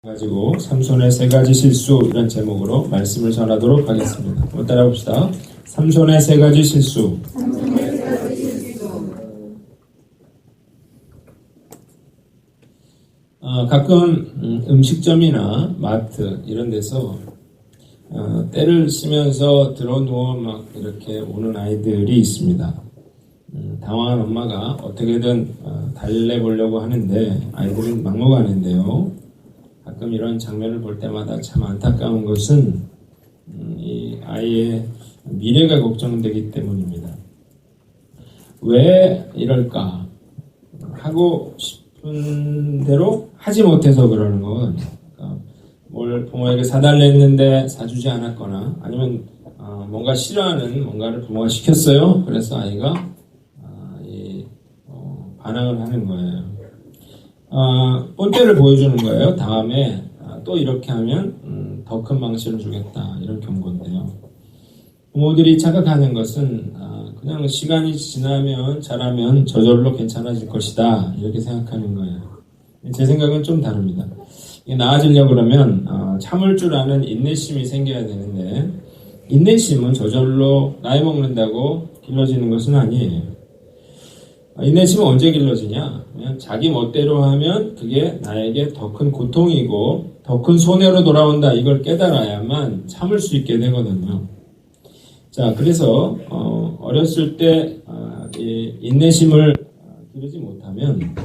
가지고 삼손의 세 가지 실수 이런 제목으로 말씀을 전하도록 하겠습니다. 한번 따라봅시다. 삼손의 세 가지 실수. 가끔 음식점이나 마트 이런 데서 때를 쓰면서 들어 누워 막 이렇게 오는 아이들이 있습니다. 당황한 엄마가 어떻게든 달래보려고 하는데 아이들은 막무가내인데요. 가끔 이런 장면을 볼 때마다 참 안타까운 것은 이 아이의 미래가 걱정되기 때문입니다. 왜 이럴까? 하고 싶은 대로 하지 못해서 그러는 건 뭘 부모에게 사달랬는데 사주지 않았거나 아니면 뭔가 싫어하는 뭔가를 부모가 시켰어요. 그래서 아이가 반항을 하는 거예요. 본때를 보여주는 거예요. 다음에 또 이렇게 하면 더 큰 망신을 주겠다 이런 경고인데요. 부모들이 착각하는 것은 그냥 시간이 지나면 잘하면 저절로 괜찮아질 것이다 이렇게 생각하는 거예요. 제 생각은 좀 다릅니다. 나아지려고 그러면 참을 줄 아는 인내심이 생겨야 되는데 인내심은 저절로 나이 먹는다고 길러지는 것은 아니에요. 인내심은 언제 길러지냐? 그냥 자기 멋대로 하면 그게 나에게 더 큰 고통이고 더 큰 손해로 돌아온다. 이걸 깨달아야만 참을 수 있게 되거든요. 자, 그래서 어렸을 때 이 인내심을 기르지 못하면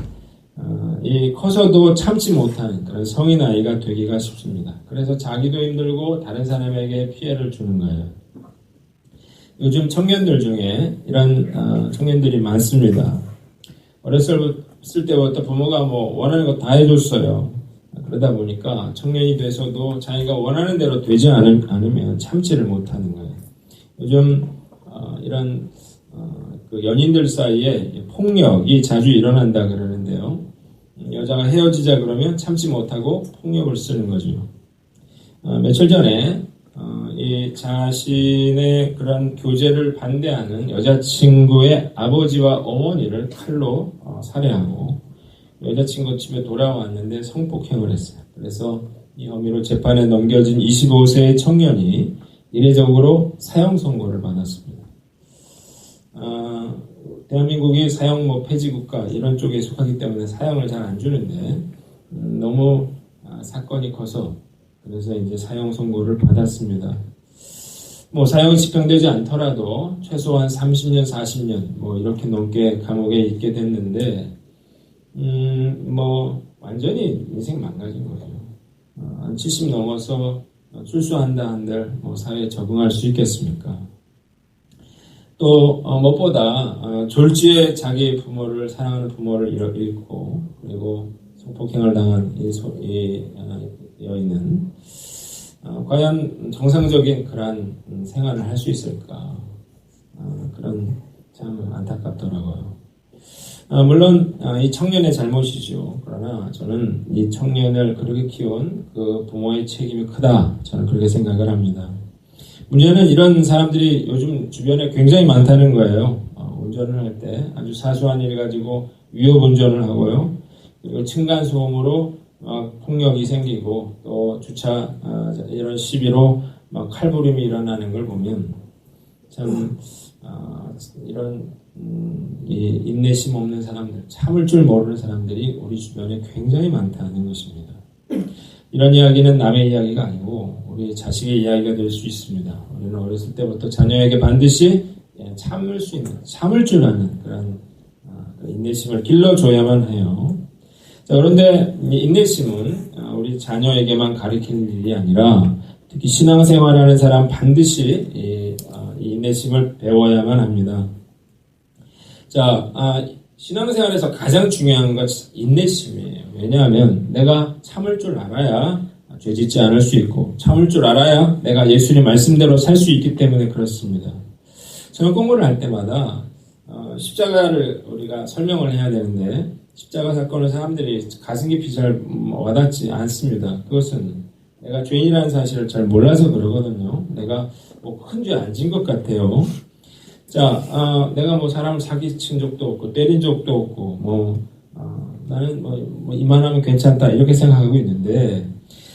커서도 참지 못하는 그런 성인 아이가 되기가 쉽습니다. 그래서 자기도 힘들고 다른 사람에게 피해를 주는 거예요. 요즘 청년들 중에 이런 청년들이 많습니다. 어렸을 때부터 부모가 원하는 거 다 해줬어요. 그러다 보니까 청년이 돼서도 자기가 원하는 대로 되지 않으면 참지를 못하는 거예요. 요즘 이런 그 연인들 사이에 폭력이 자주 일어난다 그러는데요. 여자가 헤어지자 그러면 참지 못하고 폭력을 쓰는 거죠. 며칠 전에 이 자신의 그런 교제를 반대하는 여자친구의 아버지와 어머니를 칼로 살해하고 여자친구 집에 돌아왔는데 성폭행을 했어요. 그래서 이 혐의로 재판에 넘겨진 25세의 청년이 이례적으로 사형 선고를 받았습니다. 대한민국이 사형 폐지 국가 이런 쪽에 속하기 때문에 사형을 잘 안 주는데 너무 사건이 커서 그래서 이제 사형 선고를 받았습니다. 사형이 집행되지 않더라도 최소한 30년, 40년 이렇게 넘게 감옥에 있게 됐는데 완전히 인생 망가진 거죠. 한 70 넘어서 출소한다 한들 사회에 적응할 수 있겠습니까? 또 무엇보다 졸지에 자기 부모를 사랑하는 부모를 잃고 그리고 성폭행을 당한 이 여인은 과연 정상적인 그런 생활을 할 수 있을까? 그런 참 안타깝더라고요. 물론 이 청년의 잘못이죠. 그러나 저는 이 청년을 그렇게 키운 그 부모의 책임이 크다. 저는 그렇게 생각을 합니다. 문제는 이런 사람들이 요즘 주변에 굉장히 많다는 거예요. 운전을 할 때 아주 사소한 일 가지고 위협 운전을 하고요. 그리고 층간소음으로 폭력이 생기고 또 주차 이런 시비로 칼부림이 일어나는 걸 보면 참 이런 이 인내심 없는 사람들, 참을 줄 모르는 사람들이 우리 주변에 굉장히 많다는 것입니다. 이런 이야기는 남의 이야기가 아니고 우리 자식의 이야기가 될 수 있습니다. 우리는 어렸을 때부터 자녀에게 반드시 참을 수 있는, 참을 줄 아는 그런 인내심을 길러줘야만 해요. 자, 그런데 이 인내심은 우리 자녀에게만 가르치는 일이 아니라 특히 신앙생활하는 사람 반드시 이 인내심을 배워야만 합니다. 자, 신앙생활에서 가장 중요한 것은 인내심이에요. 왜냐하면 내가 참을 줄 알아야 죄짓지 않을 수 있고 참을 줄 알아야 내가 예수님 말씀대로 살 수 있기 때문에 그렇습니다. 저는 공부를 할 때마다 십자가를 우리가 설명을 해야 되는데 십자가 사건을 사람들이 가슴 깊이 잘 와닿지 않습니다. 그것은 내가 죄인이라는 사실을 잘 몰라서 그러거든요. 내가 큰 죄 안 진 것 같아요. 자, 내가 사람을 사기친 적도 없고 때린 적도 없고 나는 이만하면 괜찮다 이렇게 생각하고 있는데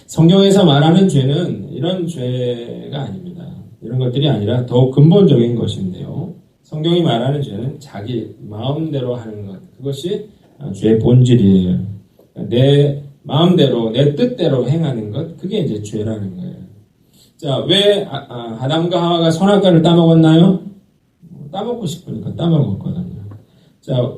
성경에서 말하는 죄는 이런 죄가 아닙니다. 이런 것들이 아니라 더욱 근본적인 것인데요. 성경이 말하는 죄는 자기 마음대로 하는 것. 그것이 죄의 본질이에요. 내 마음대로, 내 뜻대로 행하는 것. 그게 이제 죄라는 거예요. 자, 왜 아담과 하와가 선악과를 따먹었나요? 따먹고 싶으니까 따먹었거든요. 자,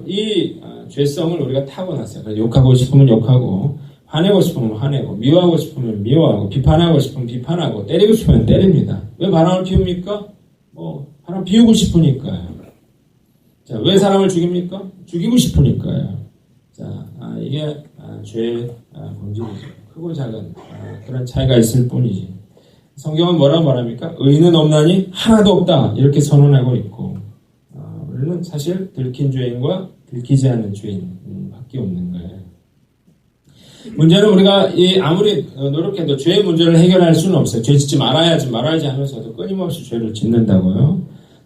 이 죄성을 우리가 타고났어요. 그래서 욕하고 싶으면 욕하고, 화내고 싶으면 화내고, 미워하고 싶으면 미워하고, 비판하고 싶으면 비판하고, 때리고 싶으면 때립니다. 왜 바람을 피웁니까? 바람 피우고 싶으니까요. 자, 왜 사람을 죽입니까? 죽이고 싶으니까요. 자, 이게 죄의 본질이죠. 크고 작은 그런 차이가 있을 뿐이지. 성경은 뭐라고 말합니까? 의인은 없나니 하나도 없다. 이렇게 선언하고 있고, 우리는 사실 들킨 죄인과 들키지 않는 죄인밖에 없는 거예요. 문제는 우리가 아무리 노력해도 죄의 문제를 해결할 수는 없어요. 죄 짓지 말아야지 하면서도 끊임없이 죄를 짓는다고요.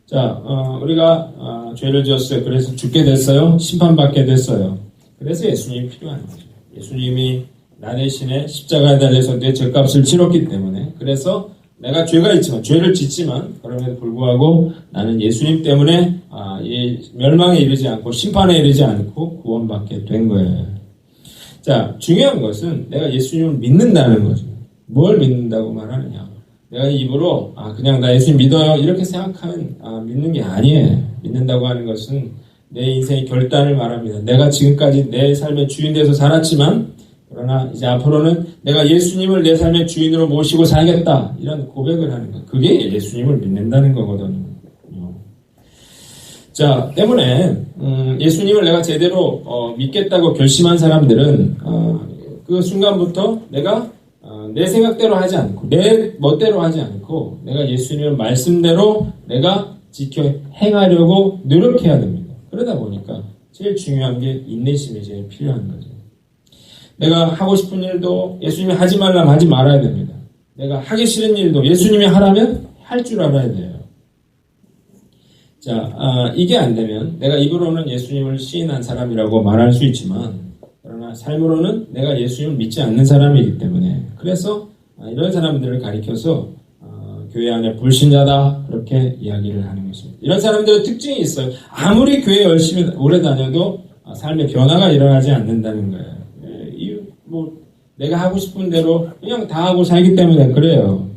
자, 우리가 죄를 지었어요. 그래서 죽게 됐어요. 심판받게 됐어요. 그래서 예수님이 필요한 거죠. 예수님이 나 대신에 십자가에 달려서 내 죄값을 치렀기 때문에, 그래서 내가 죄가 있지만, 죄를 짓지만, 그럼에도 불구하고 나는 예수님 때문에 이 멸망에 이르지 않고 심판에 이르지 않고 구원받게 된 거예요. 자, 중요한 것은 내가 예수님을 믿는다는 거죠. 뭘 믿는다고 말하느냐. 내가 입으로 그냥 나 예수님 믿어요 이렇게 생각하면 믿는 게 아니에요. 믿는다고 하는 것은 내 인생의 결단을 말합니다. 내가 지금까지 내 삶의 주인 돼서 살았지만, 그러나 이제 앞으로는 내가 예수님을 내 삶의 주인으로 모시고 살겠다. 이런 고백을 하는 것. 그게 예수님을 믿는다는 거거든요. 자, 때문에 예수님을 내가 제대로 믿겠다고 결심한 사람들은 그 순간부터 내가 내 생각대로 하지 않고 내 멋대로 하지 않고 내가 예수님의 말씀대로 내가 지켜 행하려고 노력해야 됩니다. 그러다 보니까 제일 중요한 게 인내심이 제일 필요한 거죠. 내가 하고 싶은 일도 예수님이 하지 말라면 하지 말아야 됩니다. 내가 하기 싫은 일도 예수님이 하라면 할 줄 알아야 돼요. 자, 이게 안 되면 내가 입으로는 예수님을 시인한 사람이라고 말할 수 있지만, 그러나 삶으로는 내가 예수님을 믿지 않는 사람이기 때문에, 그래서 이런 사람들을 가리켜서 교회 안에 불신자다 그렇게 이야기를 하는 것입니다. 이런 사람들의 특징이 있어요. 아무리 교회 열심히 오래 다녀도 삶의 변화가 일어나지 않는다는 거예요. 내가 하고 싶은 대로 그냥 다 하고 살기 때문에 그래요.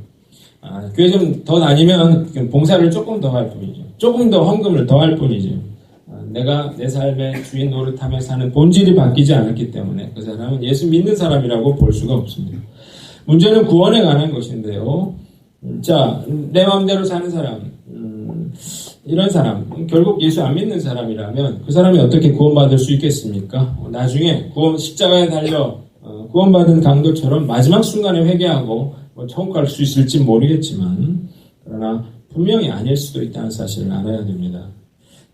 교회 좀 더 다니면 봉사를 조금 더 할 뿐이죠. 조금 더 헌금을 더 할 뿐이죠. 내가 내 삶의 주인 노릇하며 사는 본질이 바뀌지 않았기 때문에 그 사람은 예수 믿는 사람이라고 볼 수가 없습니다. 문제는 구원에 관한 것인데요. 자, 내 마음대로 사는 사람, 이런 사람, 결국 예수 안 믿는 사람이라면 그 사람이 어떻게 구원받을 수 있겠습니까? 나중에 십자가에 달려 구원받은 강도처럼 마지막 순간에 회개하고 천국 갈 수 있을지 모르겠지만, 그러나 분명히 아닐 수도 있다는 사실을 알아야 됩니다.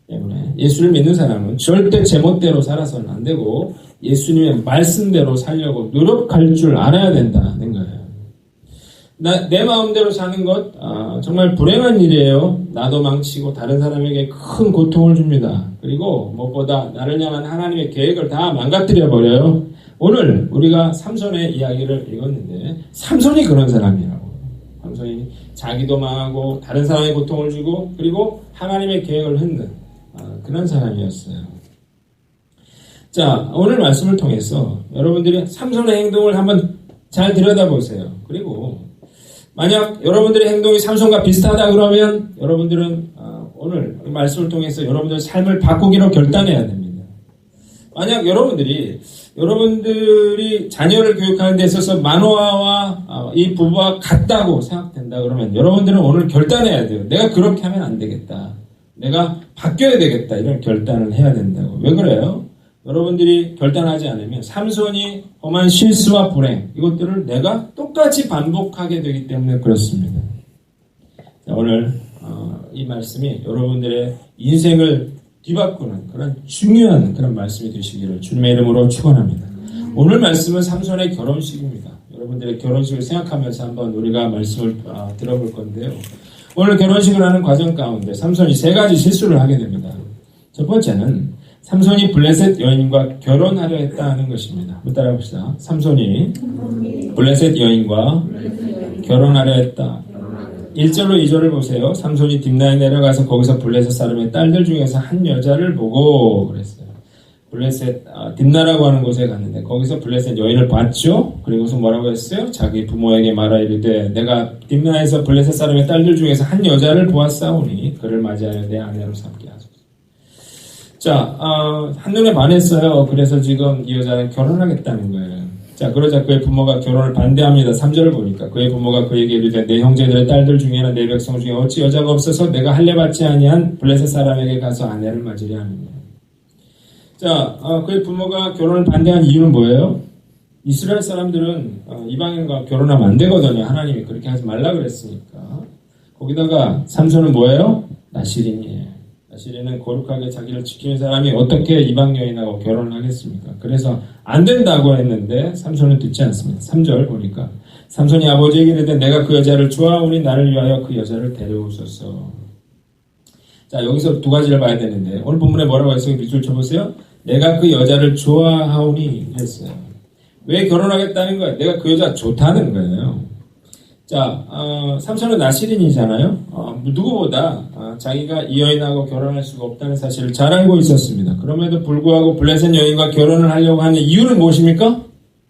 때문에 예수를 믿는 사람은 절대 제멋대로 살아서는 안 되고 예수님의 말씀대로 살려고 노력할 줄 알아야 된다는 거예요. 내 마음대로 사는 것 정말 불행한 일이에요. 나도 망치고 다른 사람에게 큰 고통을 줍니다. 그리고 무엇보다 나를 향한 하나님의 계획을 다 망가뜨려 버려요. 오늘 우리가 삼손의 이야기를 읽었는데 삼손이 그런 사람이라고. 삼손이 자기도 망하고 다른 사람의 고통을 주고 그리고 하나님의 계획을 흔든 그런 사람이었어요. 자, 오늘 말씀을 통해서 여러분들이 삼손의 행동을 한번 잘 들여다보세요. 그리고 만약 여러분들의 행동이 삼손과 비슷하다 그러면 여러분들은 오늘 말씀을 통해서 여러분들의 삶을 바꾸기로 결단해야 됩니다. 만약 여러분들이 자녀를 교육하는 데 있어서 마노아와 이 부부와 같다고 생각된다 그러면 여러분들은 오늘 결단해야 돼요. 내가 그렇게 하면 안 되겠다. 내가 바뀌어야 되겠다. 이런 결단을 해야 된다고. 왜 그래요? 여러분들이 결단하지 않으면 삼손이 범한 실수와 불행 이것들을 내가 똑같이 반복하게 되기 때문에 그렇습니다. 자, 오늘 이 말씀이 여러분들의 인생을 뒤바꾸는 그런 중요한 그런 말씀이 되시기를 주님의 이름으로 축원합니다. 오늘 말씀은 삼손의 결혼식입니다. 여러분들의 결혼식을 생각하면서 한번 우리가 말씀을 들어볼 건데요. 오늘 결혼식을 하는 과정 가운데 삼손이 3가지 실수를 하게 됩니다. 첫 번째는 삼손이 블레셋 여인과 결혼하려 했다는 것입니다. 한번 따라봅시다. 삼손이 블레셋 여인과 결혼하려 했다. 1절로 2절을 보세요. 삼손이 딥나에 내려가서 거기서 블레셋 사람의 딸들 중에서 한 여자를 보고 그랬어요. 블레셋 딥나라고 하는 곳에 갔는데 거기서 블레셋 여인을 봤죠. 그리고서 뭐라고 했어요? 자기 부모에게 말하 이르되 내가 딥나에서 블레셋 사람의 딸들 중에서 한 여자를 보았사오니 그를 맞이하여 내 아내로 삼게 하소서. 자, 한눈에 반했어요. 그래서 지금 이 여자는 결혼하겠다는 거예요. 자, 그러자 그의 부모가 결혼을 반대합니다. 3절을 보니까 그의 부모가 그에게 이르되 내 형제들의 딸들 중에나 내 백성 중에 어찌 여자가 없어서 내가 할례받지 아니한 블레셋 사람에게 가서 아내를 맞으려 하느냐. 자, 그의 부모가 결혼을 반대한 이유는 뭐예요? 이스라엘 사람들은 이방인과 결혼하면 안 되거든요. 하나님이 그렇게 하지 말라 그랬으니까. 거기다가 삼손은 뭐예요? 나시린이에요. 나시린은 거룩하게 자기를 지키는 사람이 어떻게 이방 여인하고 결혼을 하겠습니까? 그래서 안 된다고 했는데 삼손은 듣지 않습니다. 3절 보니까 삼손이 아버지에게 이르되 내가 그 여자를 좋아하오니 나를 위하여 그 여자를 데려오소서. 자, 여기서 두 가지를 봐야 되는데 오늘 본문에 뭐라고 했어요? 밑줄 쳐보세요. 내가 그 여자를 좋아하오니 했어요. 왜 결혼하겠다는 거예요? 내가 그 여자 좋다는 거예요. 자, 삼손은 나시린이잖아요. 누구보다 자기가 이 여인하고 결혼할 수가 없다는 사실을 잘 알고 있었습니다. 그럼에도 불구하고 블레셋 여인과 결혼을 하려고 하는 이유는 무엇입니까?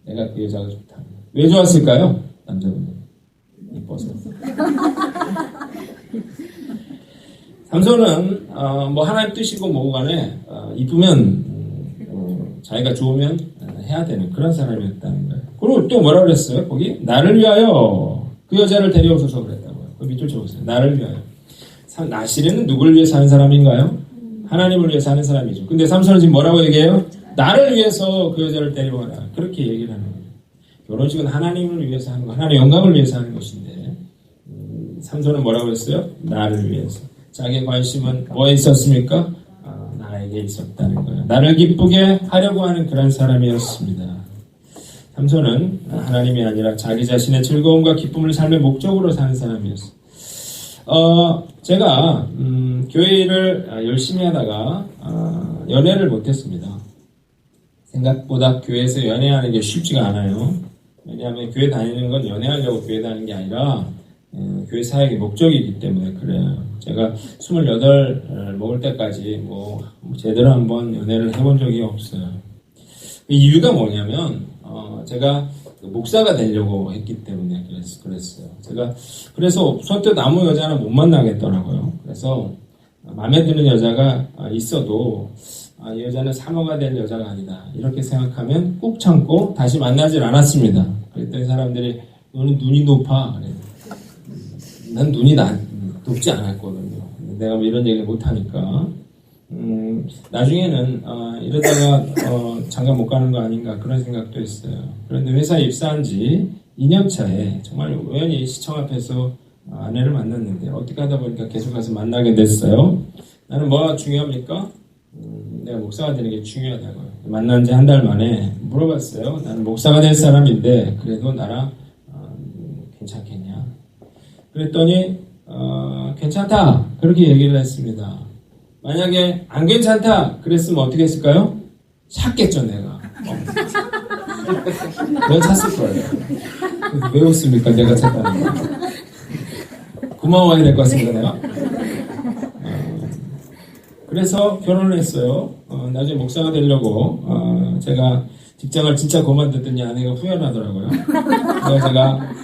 내가 그 여자가 좋다. 왜 좋았을까요? 남자분들 이뻐서. 삼손은 뭐 하나님 뜻이고 뭐고 간에 이쁘면 자기가 좋으면 해야 되는 그런 사람이었다는 거예요. 그리고 또 뭐라 그랬어요? 거기 나를 위하여 그 여자를 데려오소서 그랬다고요. 그 밑줄 쳐보세요. 나를 위하여. 나시린은 누구를 위해 사는 사람인가요? 하나님을 위해 사는 사람이죠. 근데 삼손은 지금 뭐라고 얘기해요? 나를 위해서 그 여자를 데려와라. 그렇게 얘기를 하는 거예요. 결혼식은 하나님을 위해서 하는 거, 하나님의 영광을 위해서 하는 것인데 삼손은 뭐라고 했어요? 나를 위해서. 자기의 관심은 뭐에 있었습니까? 나에게 있었다는 거예요. 나를 기쁘게 하려고 하는 그런 사람이었습니다. 삼손은 하나님이 아니라 자기 자신의 즐거움과 기쁨을 삶의 목적으로 사는 사람이었어요. 제가 교회 일을 열심히 하다가 연애를 못했습니다. 생각보다 교회에서 연애하는 게 쉽지가 않아요. 왜냐하면 교회 다니는 건 연애하려고 교회 다니는 게 아니라 교회 사역의 목적이기 때문에 그래요. 제가 28 먹을 때까지 뭐 제대로 한번 연애를 해본 적이 없어요. 이유가 뭐냐면 제가 목사가 되려고 했기 때문에 그랬어요. 그래서 선뜻 아무 여자는 못 만나겠더라고요. 그래서 마음에 드는 여자가 있어도 이 여자는 사모가 될 여자가 아니다. 이렇게 생각하면 꾹 참고 다시 만나질 않았습니다. 그랬더니 사람들이 너는 눈이 높아. 그래요. 난 눈이 높지 않았거든요. 내가 뭐 이런 얘기를 못하니까. 나중에는 이러다가 장가 못 가는 거 아닌가 그런 생각도 했어요. 그런데 회사에 입사한 지 2년 차에 정말 우연히 시청 앞에서 아내를 만났는데 어떻게 하다 보니까 계속 가서 만나게 됐어요. 나는 뭐가 중요합니까? 내가 목사가 되는 게 중요하다고요. 만난 지 한 달 만에 물어봤어요. 나는 목사가 될 사람인데 그래도 나랑 괜찮겠냐? 그랬더니 괜찮다 그렇게 얘기를 했습니다. 만약에 안 괜찮다 그랬으면 어떻게 했을까요? 찾겠죠 내가. 내가 찾을 거예요. 왜 웃습니까? 내가 찾다는 거. 고마워야 될 것 같습니다 내가. 그래서 결혼을 했어요. 나중에 목사가 되려고 제가 직장을 진짜 그만뒀더니 아내가 후회하더라고요. 그래서 제가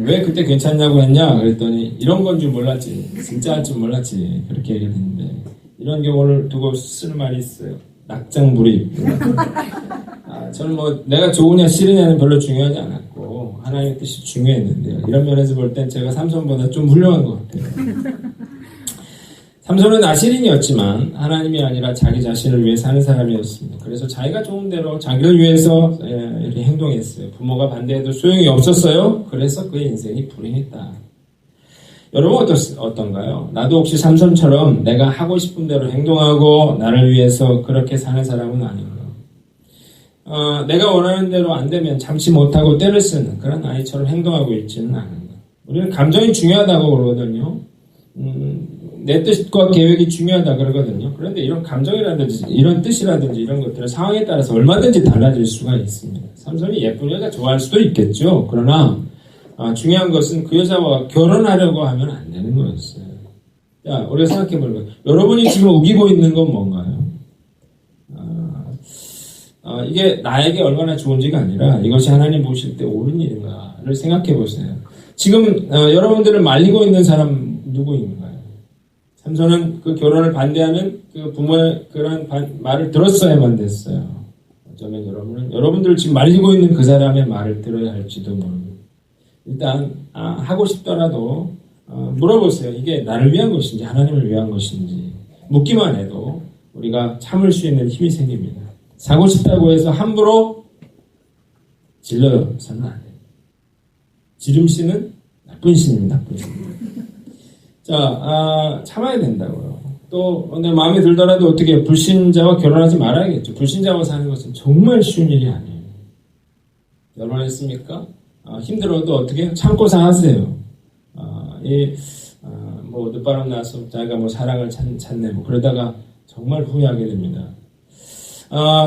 왜 그때 괜찮냐고 했냐 그랬더니 이런 건 줄 몰랐지 진짜 할 줄 몰랐지 그렇게 얘기를 했는데 이런 경우를 두고 쓰는 말이 있어요. 낙장불입. 저는 뭐 내가 좋으냐 싫으냐는 별로 중요하지 않았고 하나님의 뜻이 중요했는데요. 이런 면에서 볼 땐 제가 삼손보다 좀 훌륭한 것 같아요. 삼손은 나시린이었지만 하나님이 아니라 자기 자신을 위해 사는 사람이었습니다. 그래서 자기가 좋은 대로 자기를 위해서 이렇게 행동했어요. 부모가 반대해도 소용이 없었어요. 그래서 그의 인생이 불행했다. 여러분 어떤가요? 나도 혹시 삼손처럼 내가 하고 싶은 대로 행동하고 나를 위해서 그렇게 사는 사람은 아닌가? 내가 원하는 대로 안 되면 참지 못하고 때를 쓰는 그런 아이처럼 행동하고 있지는 않은가? 우리는 감정이 중요하다고 그러거든요. 내 뜻과 계획이 중요하다 그러거든요. 그런데 이런 감정이라든지 이런 뜻이라든지 이런 것들은 상황에 따라서 얼마든지 달라질 수가 있습니다. 삼손이 예쁜 여자 좋아할 수도 있겠죠. 그러나 중요한 것은 그 여자와 결혼하려고 하면 안 되는 거였어요. 자, 우리가 생각해 보는 거예요. 여러분이 지금 우기고 있는 건 뭔가요? 이게 나에게 얼마나 좋은지가 아니라 이것이 하나님 보실 때 옳은 일인가를 생각해 보세요. 지금 여러분들을 말리고 있는 사람 누구인가요? 삼손은 그 결혼을 반대하는 그 부모의 그런 말을 들었어야만 됐어요. 어쩌면 여러분들 지금 말리고 있는 그 사람의 말을 들어야 할지도 모릅니다. 일단 하고 싶더라도 물어보세요. 이게 나를 위한 것인지 하나님을 위한 것인지 묻기만 해도 우리가 참을 수 있는 힘이 생깁니다. 사고 싶다고 해서 함부로 질러서는 안 돼요. 지름신은 나쁜 신입니다. 나쁜 신. 자, 참아야 된다고요. 또 내 마음에 들더라도 어떻게 불신자와 결혼하지 말아야겠죠. 불신자와 사는 것은 정말 쉬운 일이 아니에요. 결혼했습니까? 힘들어도 어떻게 참고 사세요. 뭐 늦바람 나서 자기가 뭐 사랑을 찾네 뭐 그러다가 정말 후회하게 됩니다.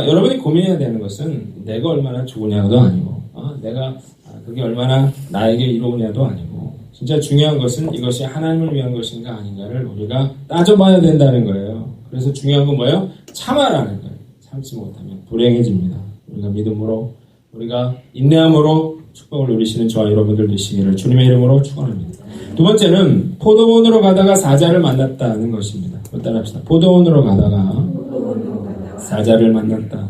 여러분이 고민해야 되는 것은 내가 얼마나 좋으냐도 아니고 내가 그게 얼마나 나에게 이로우냐도 아니고 진짜 중요한 것은 이것이 하나님을 위한 것인가 아닌가를 우리가 따져봐야 된다는 거예요. 그래서 중요한 건 뭐예요? 참아라는 거예요. 참지 못하면 불행해집니다. 우리가 믿음으로 우리가 인내함으로 축복을 누리시는 저와 여러분들 되시기를 주님의 이름으로 축원합니다. 두 번째는 포도원으로 가다가 사자를 만났다는 것입니다. 따라합시다. 포도원으로 가다가 사자를 만났다.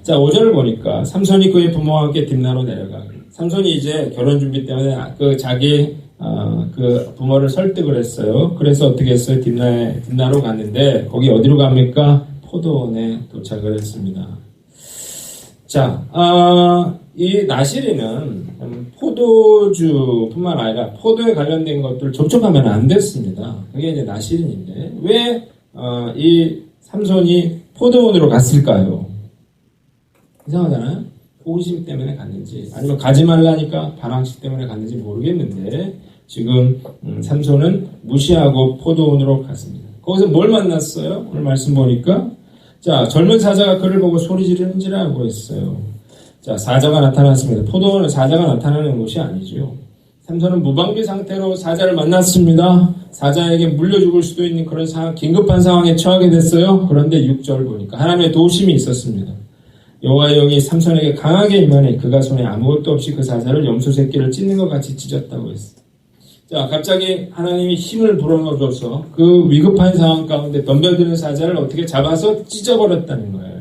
자, 5절을 보니까 삼손이 그의 부모와 함께 딥나로 내려가. 삼손이 이제 결혼 준비 때문에 자기 그 부모를 설득을 했어요. 그래서 어떻게 했어요? 딥나로 갔는데 거기 어디로 갑니까? 포도원에 도착을 했습니다. 자, 이 나실이는 포도주뿐만 아니라 포도에 관련된 것들 접촉하면 안 됐습니다. 그게 이제 나실인데 왜 이 삼손이 포도원으로 갔을까요? 이상하잖아요. 호기심 때문에 갔는지 아니면 가지 말라니까 반항심 때문에 갔는지 모르겠는데 지금 삼손은 무시하고 포도원으로 갔습니다. 거기서 뭘 만났어요? 오늘 말씀 보니까 자, 젊은 사자가 그를 보고 소리 지르는지라고 했어요. 자, 사자가 나타났습니다. 포도원은 사자가 나타나는 곳이 아니죠. 삼손은 무방비 상태로 사자를 만났습니다. 사자에게 물려 죽을 수도 있는 그런 긴급한 상황에 처하게 됐어요. 그런데 6절 보니까 하나님의 도우심이 있었습니다. 여호와의 영이 삼손에게 강하게 임하니 그가 손에 아무것도 없이 그 사자를 염소 새끼를 찢는 것 같이 찢었다고 했어요. 자, 갑자기 하나님이 힘을 불어넣어줘서 그 위급한 상황 가운데 덤벼드는 사자를 어떻게 잡아서 찢어버렸다는 거예요.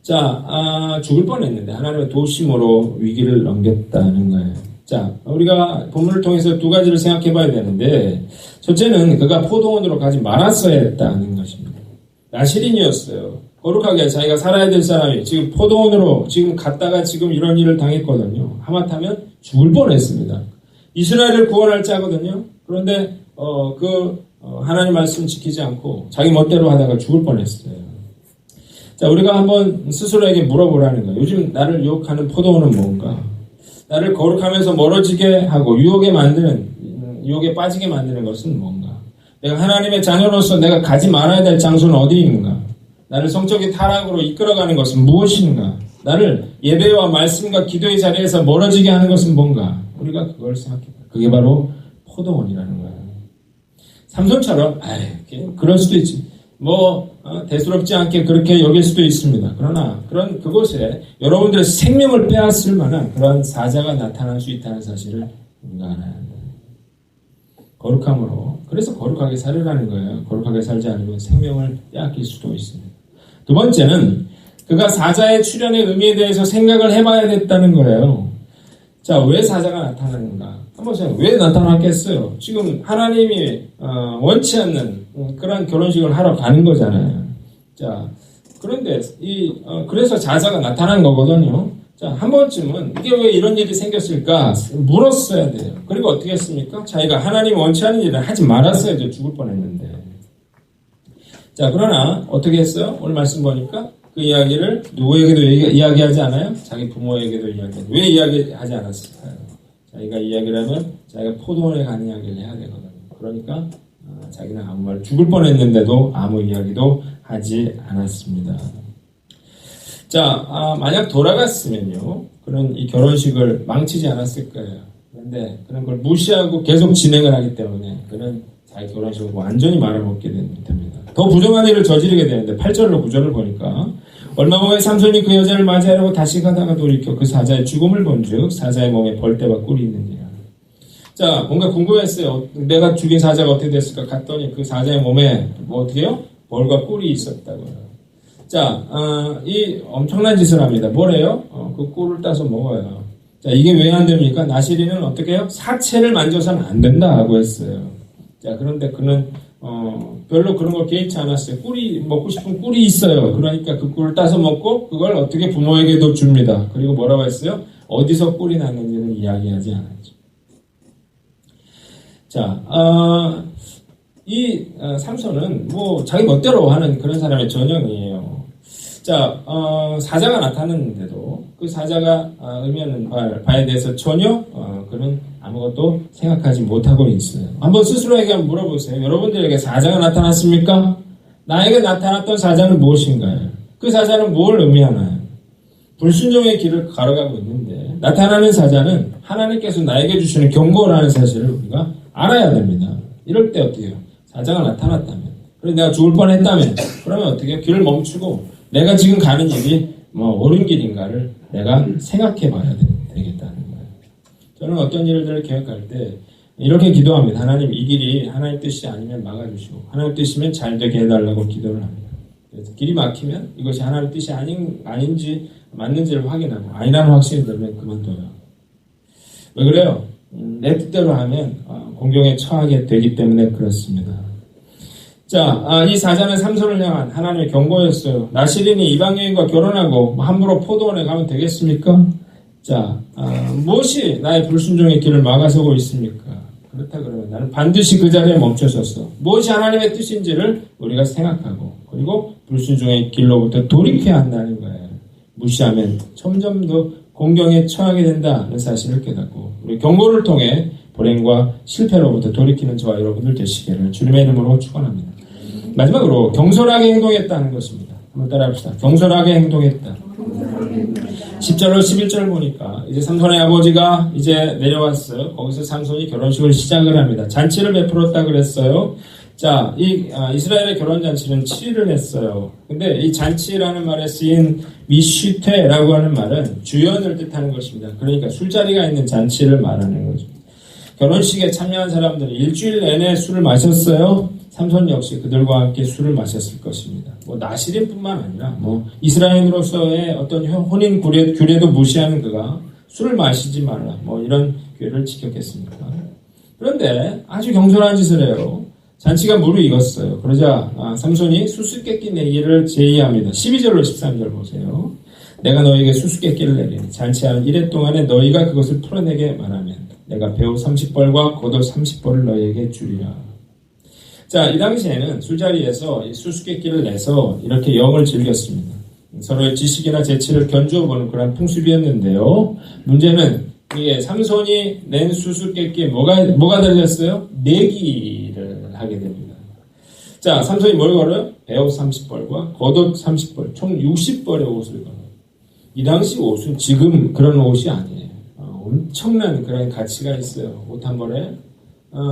자, 죽을 뻔했는데 하나님의 도우심으로 위기를 넘겼다는 거예요. 자, 우리가 본문을 통해서 두 가지를 생각해 봐야 되는데 첫째는 그가 포도원으로 가지 말았어야 했다는 것입니다. 나실인이었어요. 거룩하게 자기가 살아야 될 사람이 지금 포도원으로 지금 갔다가 지금 이런 일을 당했거든요. 하마터면 죽을 뻔했습니다. 이스라엘을 구원할 자거든요. 그런데 하나님 말씀 지키지 않고 자기 멋대로 하다가 죽을 뻔했어요. 자, 우리가 한번 스스로에게 물어보라는 거예요. 요즘 나를 유혹하는 포도원은 뭔가? 나를 거룩하면서 멀어지게 하고 유혹에 빠지게 만드는 것은 뭔가? 내가 하나님의 자녀로서 내가 가지 말아야 될 장소는 어디인가? 나를 성적인 타락으로 이끌어가는 것은 무엇인가? 나를 예배와 말씀과 기도의 자리에서 멀어지게 하는 것은 뭔가? 우리가 그걸 생각해봐요. 그게 바로 포도원이라는 거예요. 삼손처럼 그럴 수도 있지. 대수롭지 않게 그렇게 여길 수도 있습니다. 그러나 그곳에 여러분들의 생명을 빼앗을 만한 그런 사자가 나타날 수 있다는 사실을 우리가 알아야 합니다. 거룩함으로. 그래서 거룩하게 살으라는 거예요. 거룩하게 살지 않으면 생명을 빼앗길 수도 있습니다. 두 번째는 그가 사자의 출현의 의미에 대해서 생각을 해봐야 됐다는 거예요. 자, 왜 사자가 나타나는가? 한번 생각해. 왜 나타났겠어요? 지금 하나님이 원치 않는 그런 결혼식을 하러 가는 거잖아요. 자, 그런데 그래서 사자가 나타난 거거든요. 자, 한 번쯤은 이게 왜 이런 일이 생겼을까 물었어야 돼요. 그리고 어떻게 했습니까? 자기가 하나님이 원치 않는 일을 하지 말았어야죠. 죽을 뻔했는데. 자, 그러나 어떻게 했어요? 오늘 말씀 보니까 그 이야기를 누구에게도 이야기하지 않아요? 자기 부모에게도 이야기하죠. 왜 이야기하지 않았을까요? 자기가 이야기를 하면 자기가 포도원에 가는 이야기를 해야 되거든요. 그러니까 자기는 아무 말 죽을 뻔했는데도 아무 이야기도 하지 않았습니다. 자, 만약 돌아갔으면요, 그는 이 결혼식을 망치지 않았을 거예요. 그런데 그런 걸 무시하고 계속 진행을 하기 때문에 그는 자기 결혼식을 완전히 말아먹게 됩니다. 더 부정한 일을 저지르게 되는데 8절로 9절을 보니까 얼마 후에 삼손이 그 여자를 맞이하려고 다시 가다가 돌이켜 그 사자의 죽음을 본즉 사자의 몸에 벌떼와 꿀이 있는지라. 자, 뭔가 궁금했어요. 내가 죽인 사자가 어떻게 됐을까 갔더니 그 사자의 몸에 뭐 어떻게요? 벌과 꿀이 있었다고요. 자, 이 엄청난 짓을 합니다. 뭐래요? 그 꿀을 따서 먹어요. 자, 이게 왜 안 됩니까? 나시리는 어떻게 해요? 사체를 만져서는 안 된다고 했어요. 자, 그런데 그는 별로 그런 걸 개의치 않았어요. 먹고 싶은 꿀이 있어요. 그러니까 그 꿀을 따서 먹고 그걸 어떻게 부모에게도 줍니다. 그리고 뭐라고 했어요? 어디서 꿀이 났는지는 이야기하지 않았죠. 자, 이 삼손은 뭐 자기 멋대로 하는 그런 사람의 전형이에요. 자, 사자가 나타났는데도 그 사자가 의미하는 바에 대해서 전혀 그는 아무것도 생각하지 못하고 있어요. 한번 스스로에게 물어보세요. 여러분들에게 사자가 나타났습니까? 나에게 나타났던 사자는 무엇인가요? 그 사자는 뭘 의미하나요? 불순종의 길을 걸어가고 있는데 나타나는 사자는 하나님께서 나에게 주시는 경고라는 사실을 우리가 알아야 됩니다. 이럴 때 어떻게 해요? 사자가 나타났다면, 그래서 내가 죽을 뻔했다면, 그러면 어떻게 해요? 길을 멈추고 내가 지금 가는 길이 옳은 길인가를 내가 생각해 봐야 되겠다는 거예요. 저는 어떤 일들을 계획할 때 이렇게 기도합니다. 하나님, 이 길이 하나님 뜻이 아니면 막아주시고 하나님 뜻이면 잘 되게 해달라고 기도를 합니다. 그래서 길이 막히면 이것이 하나님 뜻이 아닌지 맞는지를 확인하고 아니라는 확신이 들면 그만둬요. 왜 그래요? 내 뜻대로 하면 공경에 처하게 되기 때문에 그렇습니다. 자, 이 사자는 삼손을 향한 하나님의 경고였어요. 나시린이 이방 여인과 결혼하고 함부로 포도원에 가면 되겠습니까? 자, 무엇이 나의 불순종의 길을 막아서고 있습니까? 그렇다 그러면 나는 반드시 그 자리에 멈춰섰어. 무엇이 하나님의 뜻인지를 우리가 생각하고 그리고 불순종의 길로부터 돌이켜야 한다는 거예요. 무시하면 점점 더 공경에 처하게 된다는 사실을 깨닫고 우리 경고를 통해 불행과 실패로부터 돌이키는 저와 여러분들 되시기를 주님의 이름으로 축원합니다. 마지막으로 경솔하게 행동했다는 것입니다. 한번 따라합시다. 경솔하게 행동했다. 10절로 11절 보니까 이제 삼손의 아버지가 이제 내려왔어요. 거기서 삼손이 결혼식을 시작을 합니다. 잔치를 베풀었다 그랬어요. 자, 이스라엘의 결혼잔치는 7일을 했어요. 근데 이 잔치라는 말에 쓰인 미쉬테라고 하는 말은 주연을 뜻하는 것입니다. 그러니까 술자리가 있는 잔치를 말하는 거죠. 결혼식에 참여한 사람들은 일주일 내내 술을 마셨어요. 삼손 역시 그들과 함께 술을 마셨을 것입니다. 나시린뿐만 아니라 이스라엘으로서의 어떤 혼인 규례도 무시하는 그가 술을 마시지 말라 이런 규례를 지켰겠습니까? 그런데 아주 경솔한 짓을 해요. 잔치가 무르익었어요. 그러자 삼손이 수수께끼 내기를 제의합니다. 12절로 13절 보세요. 내가 너에게 수수께끼를 내리니 잔치하는 이래 동안에 너희가 그것을 풀어내게 말하면 내가 배우 30벌과 겉옷 30벌을 너희에게 주리라. 자, 이 당시에는 술자리에서 이 수수께끼를 내서 이렇게 영을 즐겼습니다. 서로의 지식이나 재치를 견주어보는 그런 풍습이었는데요. 문제는 이게 삼손이 낸 수수께끼에 뭐가 달렸어요? 내기를 하게 됩니다. 자, 삼손이 뭘 걸어요? 배옷 30벌과 겉옷 30벌, 총 60벌의 옷을 걸어요. 이 당시 옷은 지금 그런 옷이 아니에요. 엄청난 그런 가치가 있어요. 옷 한 벌에.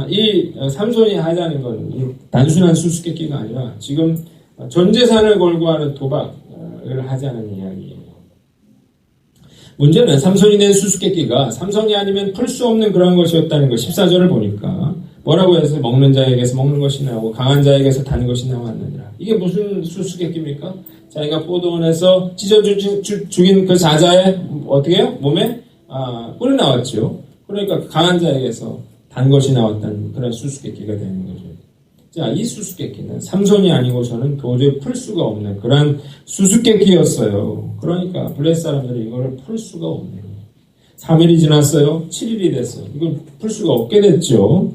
이 삼손이 하자는 건 단순한 수수께끼가 아니라 지금 전 재산을 걸고 하는 도박을 하자는 이야기예요. 문제는 삼손이 낸 수수께끼가 삼손이 아니면 풀 수 없는 그런 것이었다는 것. 14절을 보니까 뭐라고 해서 먹는 자에게서 먹는 것이 나오고 강한 자에게서 단 것이 나왔느니라. 이게 무슨 수수께끼입니까? 자기가 포도원에서 찢어 죽인 그 사자의 어떻게 해요? 몸에 꿀이 나왔죠. 그러니까 강한 자에게서 단 것이 나왔다는 그런 수수께끼가 되는 거죠. 자, 이 수수께끼는 삼손이 아니고서는 도저히 풀 수가 없는 그런 수수께끼였어요. 그러니까 블레셋 사람들이 이거를 풀 수가 없는 거예요. 3일이 지났어요. 7일이 됐어요. 이건 풀 수가 없게 됐죠.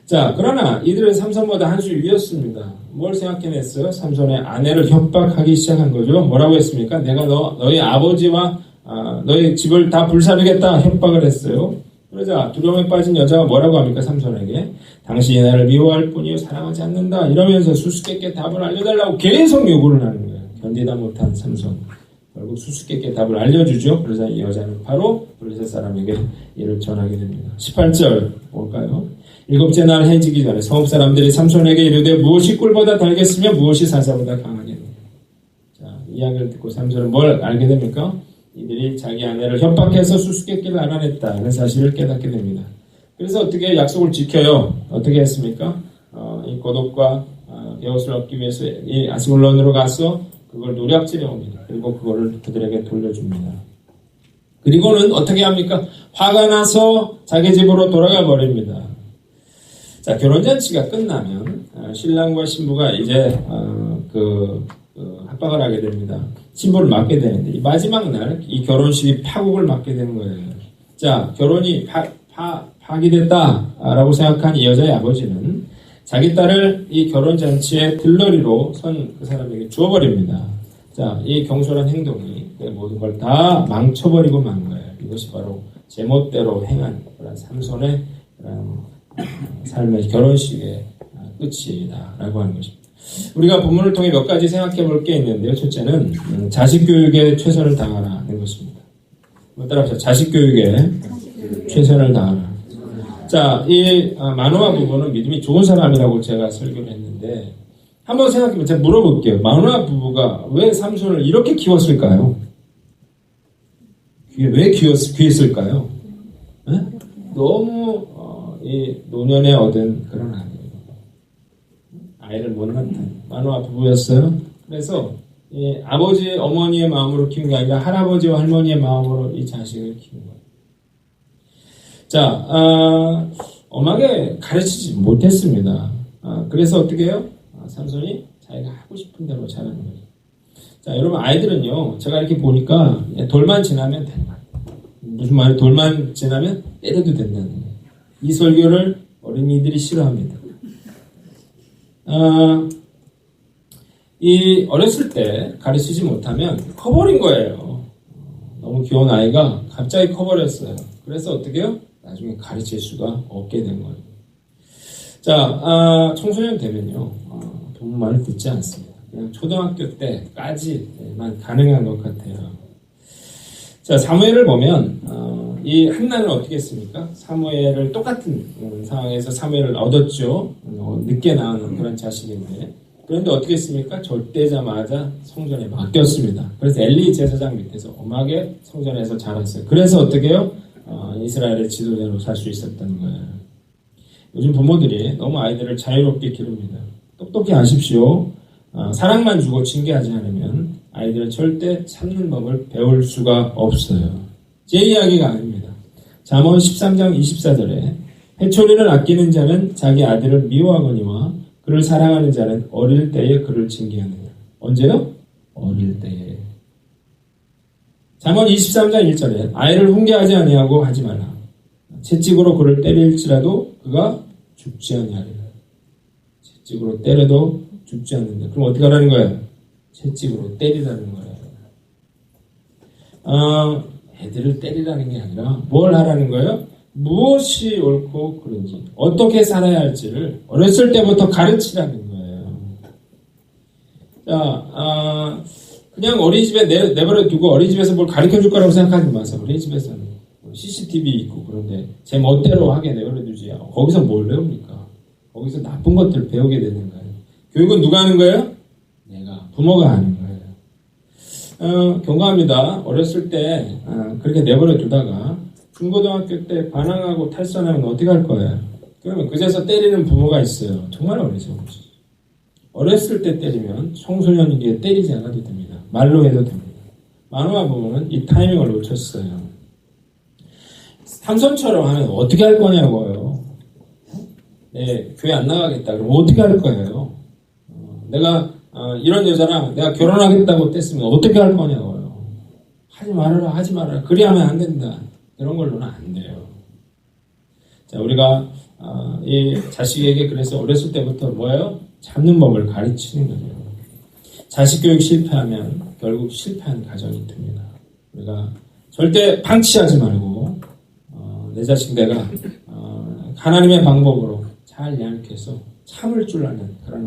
자, 그러나 이들은 삼손보다 한 수 위였습니다. 뭘 생각해냈어요? 삼손의 아내를 협박하기 시작한 거죠. 뭐라고 했습니까? 내가 너희 아버지와 너희 집을 다 불사르겠다 협박을 했어요. 그러자 두려움에 빠진 여자가 뭐라고 합니까? 삼손에게 당신이 나를 미워할 뿐이요 사랑하지 않는다 이러면서 수수께끼 답을 알려달라고 계속 요구를 하는 거예요. 견디다 못한 삼손 결국 수수께끼 답을 알려주죠. 그러자 이 여자는 바로 블레셋 사람에게 이를 전하게 됩니다. 18절 볼까요? 일곱째 날 해지기 전에 성읍 사람들이 삼손에게 이르되 무엇이 꿀보다 달겠으며 무엇이 사자보다 강하겠느냐. 자, 이야기를 듣고 삼손은 뭘 알게 됩니까? 이들이 자기 아내를 협박해서 수수께끼를 알아냈다는 사실을 깨닫게 됩니다. 그래서 어떻게 약속을 지켜요? 어떻게 했습니까? 이 고독과 배옷을 얻기 위해서 이 아스글론으로 가서 그걸 노략질해 옵니다. 그리고 그거를 그들에게 돌려줍니다. 그리고는 어떻게 합니까? 화가 나서 자기 집으로 돌아가 버립니다. 자, 결혼잔치가 끝나면 신랑과 신부가 이제 합방을 하게 됩니다. 신부를 맞게 되는데 이 마지막 날 이 결혼식이 파국을 맞게 되는 거예요. 자, 결혼이 파기됐다라고 생각한 이 여자의 아버지는 자기 딸을 이 결혼잔치의 들러리로 선 그 사람에게 주어버립니다. 자, 이 경솔한 행동이 모든 걸 다 망쳐버리고 만 거예요. 이것이 바로 제멋대로 행한 그런 삼손의 삶의 결혼식의 끝이다라고 하는 것입니다. 우리가 본문을 통해 몇 가지 생각해 볼 게 있는데요. 첫째는 자식 교육에 최선을 다하라는 것입니다. 따라합시다. 자식 교육에 최선을 다하라. 자, 이 마노아 부부는 믿음이 좋은 사람이라고 제가 설교를 했는데 한번 생각해보면 제가 물어볼게요. 마노아 부부가 왜 삼손을 이렇게 키웠을까요? 왜 귀했을까요? 네? 너무 이 노년에 얻은 그런 아이를 못 낳던 마노아 부부였어요. 그래서 이 아버지, 어머니의 마음으로 키운 게 아니라 할아버지와 할머니의 마음으로 이 자식을 키운 거예요. 자, 엄하게 가르치지 못했습니다. 그래서 어떻게 해요? 삼손이 자기가 하고 싶은 대로 잘하는 거죠. 자, 여러분 아이들은요, 제가 이렇게 보니까 돌만 지나면 되는 거예요. 무슨 말이에요? 돌만 지나면 때려도 된다는 거예요. 이 설교를 어린이들이 싫어합니다. 이 어렸을 때 가르치지 못하면 커버린 거예요. 너무 귀여운 아이가 갑자기 커버렸어요. 그래서 어떻게 해요? 나중에 가르칠 수가 없게 된 거예요. 자, 청소년 되면요, 부모 말을 듣지 않습니다. 그냥 초등학교 때까지만 가능한 것 같아요. 자, 사무엘을 보면 이 한나는 어떻게 했습니까? 사무엘을 똑같은 상황에서 사무엘을 얻었죠. 늦게 낳은 그런 자식인데 그런데 어떻게 했습니까? 절대자마자 성전에 맡겼습니다. 그래서 엘리 제사장 밑에서 엄하게 성전에서 자랐어요. 그래서 어떻게 해요? 이스라엘의 지도자로 살 수 있었던 거예요. 요즘 부모들이 너무 아이들을 자유롭게 기릅니다. 똑똑히 하십시오. 사랑만 주고 징계하지 않으면 아이들은 절대 참는 법을 배울 수가 없어요. 제 이야기가 아닙니다. 잠언 13장 24절에 회초리를 아끼는 자는 자기 아들을 미워하거니와 그를 사랑하는 자는 어릴 때에 그를 징계하느냐. 언제요? 어릴 때에. 잠언 23장 1절에 아이를 훈계하지 아니하고 하지 말라. 채찍으로 그를 때릴지라도 그가 죽지 아니하리라. 채찍으로 때려도 죽지 않는다. 그럼 어떻게 하라는 거예요? 채찍으로 때리라는 거예요. 애들을 때리라는 게 아니라 뭘 하라는 거예요? 무엇이 옳고 그른지, 어떻게 살아야 할지를 어렸을 때부터 가르치라는 거예요. 자, 그냥 어린이집에 내버려 두고 어린이집에서 뭘 가르쳐 줄 거라고 생각하지 마세요. 어린이집에서는 CCTV 있고 그런데 제 멋대로 하게 내버려 두지. 거기서 뭘 배웁니까? 거기서 나쁜 것들 배우게 되는 거예요. 교육은 누가 하는 거예요? 내가, 부모가 하는 거예요. 경고합니다. 어렸을 때 그렇게 내버려 두다가 중고등학교 때 반항하고 탈선하면 어떻게 할 거예요? 그러면 그제서 때리는 부모가 있어요. 정말 어리죠. 어렸을 때 때리면 청소년기에 때리지 않아도 됩니다. 말로 해도 됩니다. 마노아 부모는 이 타이밍을 놓쳤어요. 삼손처럼 하면 어떻게 할 거냐고요. 네, 교회 안 나가겠다. 그럼 어떻게 할 거예요? 내가 이런 여자랑 내가 결혼하겠다고 뗐으면 어떻게 할 거냐고요. 하지 말아라. 그리 하면 안 된다. 그런 걸로는 안 돼요. 자, 우리가 이 자식에게 그래서 어렸을 때부터 뭐예요? 잡는 법을 가르치는 거죠. 자식 교육 실패하면 결국 실패한 가정이 됩니다. 우리가 절대 방치하지 말고 내 자식 내가 하나님의 방법으로 잘 양육해서 참을 줄 아는 그런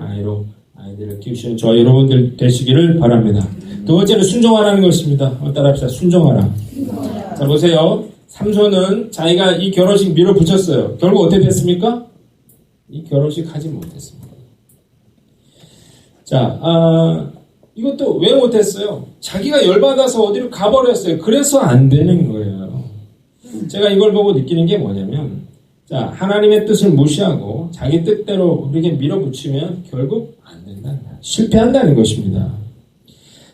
아이들을 키우시는 저와 여러분들 되시기를 바랍니다. 두 번째는 순종하라는 것입니다. 따라합시다. 순종하라. 자, 보세요. 삼손은 자기가 이 결혼식 밀어붙였어요. 결국 어떻게 됐습니까? 이 결혼식 하지 못했습니다. 자, 이것도 왜 못했어요? 자기가 열받아서 어디로 가버렸어요. 그래서 안 되는 거예요. 제가 이걸 보고 느끼는 게 뭐냐면, 자, 하나님의 뜻을 무시하고 자기 뜻대로 우리에게 밀어붙이면 결국 안 된다는 거예요. 실패한다는 것입니다.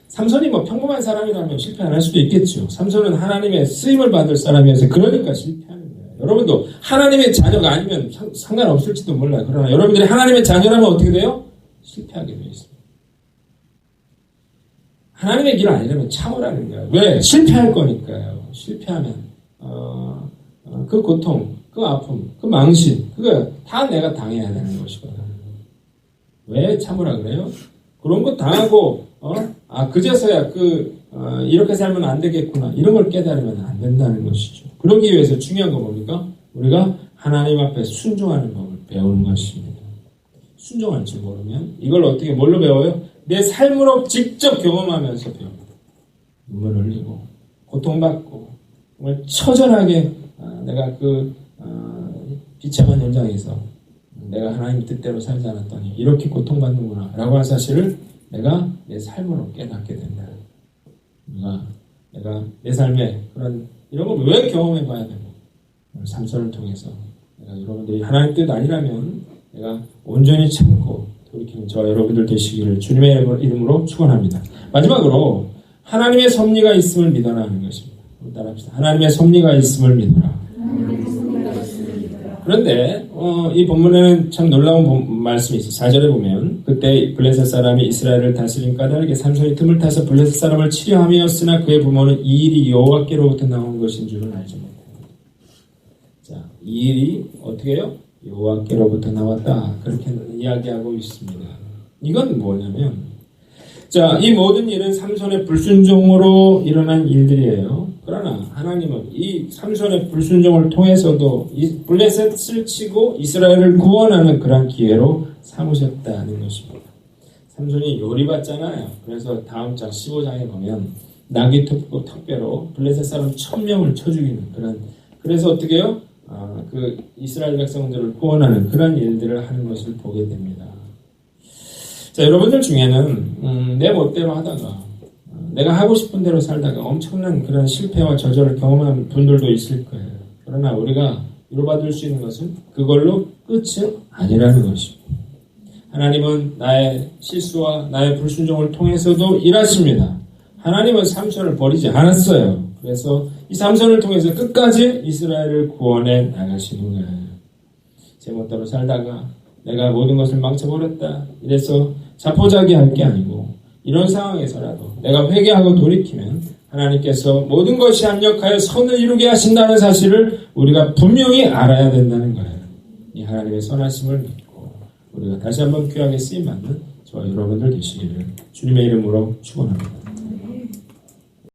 삼손이 뭐 평범한 사람이라면 실패 안 할 수도 있겠죠. 삼손은 하나님의 쓰임을 받을 사람이어서 그러니까 실패하는 거예요. 여러분도 하나님의 자녀가 아니면 상관없을지도 몰라요. 그러나 여러분들이 하나님의 자녀라면 어떻게 돼요? 실패하게 되어 있습니다. 하나님의 길 아니라면 참으라는 거예요. 왜? 실패할 거니까요. 실패하면 그 고통, 그 아픔, 그 망신, 그거 다 내가 당해야 되는 것이거든. 왜 참으라 그래요? 그런 거 당하고 그제서야 이렇게 살면 안 되겠구나 이런 걸 깨달으면 안 된다는 것이죠. 그러기 위해서 중요한 거 뭡니까? 우리가 하나님 앞에 순종하는 법을 배우는 것입니다. 순종할 줄 모르면 이걸 어떻게 뭘로 배워요? 내 삶으로 직접 경험하면서 배웁니다. 눈물 흘리고 고통받고 정말 처절하게 내가 비참한 현장에서 내가 하나님 뜻대로 살지 않았더니 이렇게 고통받는구나 라고 하는 사실을 내가 내 삶으로 깨닫게 된다. 내가 내 삶에 이런 걸 왜 경험해 봐야 되고 삼손을 통해서 내가 여러분들이 하나님 뜻 아니라면 내가 온전히 참고 돌이키는 저와 여러분들 되시기를 주님의 이름으로 축원합니다. 마지막으로 하나님의 섭리가 있음을 믿어라 하는 것입니다. 따라합시다. 하나님의 섭리가 있음을 믿어라. 그런데 이 본문에는 참 놀라운 말씀이 있어요. 4절에 보면 그때 블레셋 사람이 이스라엘을 다스린 까닭에 삼손이 틈을 타서 블레셋 사람을 치려함이었으나 그의 부모는 이 일이 여호와께로부터 나온 것인 줄은 알지 못합니다. 자, 이 일이 어떻게 해요? 여호와께로부터 나왔다. 그렇게 이야기하고 있습니다. 이건 뭐냐면 자, 이 모든 일은 삼손의 불순종으로 일어난 일들이에요. 그러나 하나님은 이 삼손의 불순종을 통해서도 이 블레셋을 치고 이스라엘을 구원하는 그런 기회로 삼으셨다는 것입니다. 삼손이 요리받잖아요. 그래서 다음 장 15장에 보면 나귀 턱뼈로 블레셋 사람 1000명을 쳐 죽이는 그래서 어떻게 해요? 이스라엘 백성들을 구원하는 그런 일들을 하는 것을 보게 됩니다. 자, 여러분들 중에는 내 멋대로 하다가 내가 하고 싶은 대로 살다가 엄청난 그런 실패와 저절을 경험한 분들도 있을 거예요. 그러나 우리가 위로받을 수 있는 것은 그걸로 끝은 아니라는 것입니다. 하나님은 나의 실수와 나의 불순종을 통해서도 일하십니다. 하나님은 삼손을 버리지 않았어요. 그래서 이 삼손을 통해서 끝까지 이스라엘을 구원해 나가시는 거예요. 제 멋대로 살다가 내가 모든 것을 망쳐버렸다. 이래서 자포자기할 게 아니고 이런 상황에서라도 내가 회개하고 돌이키면 하나님께서 모든 것이 합력하여 선을 이루게 하신다는 사실을 우리가 분명히 알아야 된다는 거예요. 이 하나님의 선하심을 믿고 우리가 다시 한번 귀하게 쓰임받는 저와 여러분들 되시기를 주님의 이름으로 축원합니다.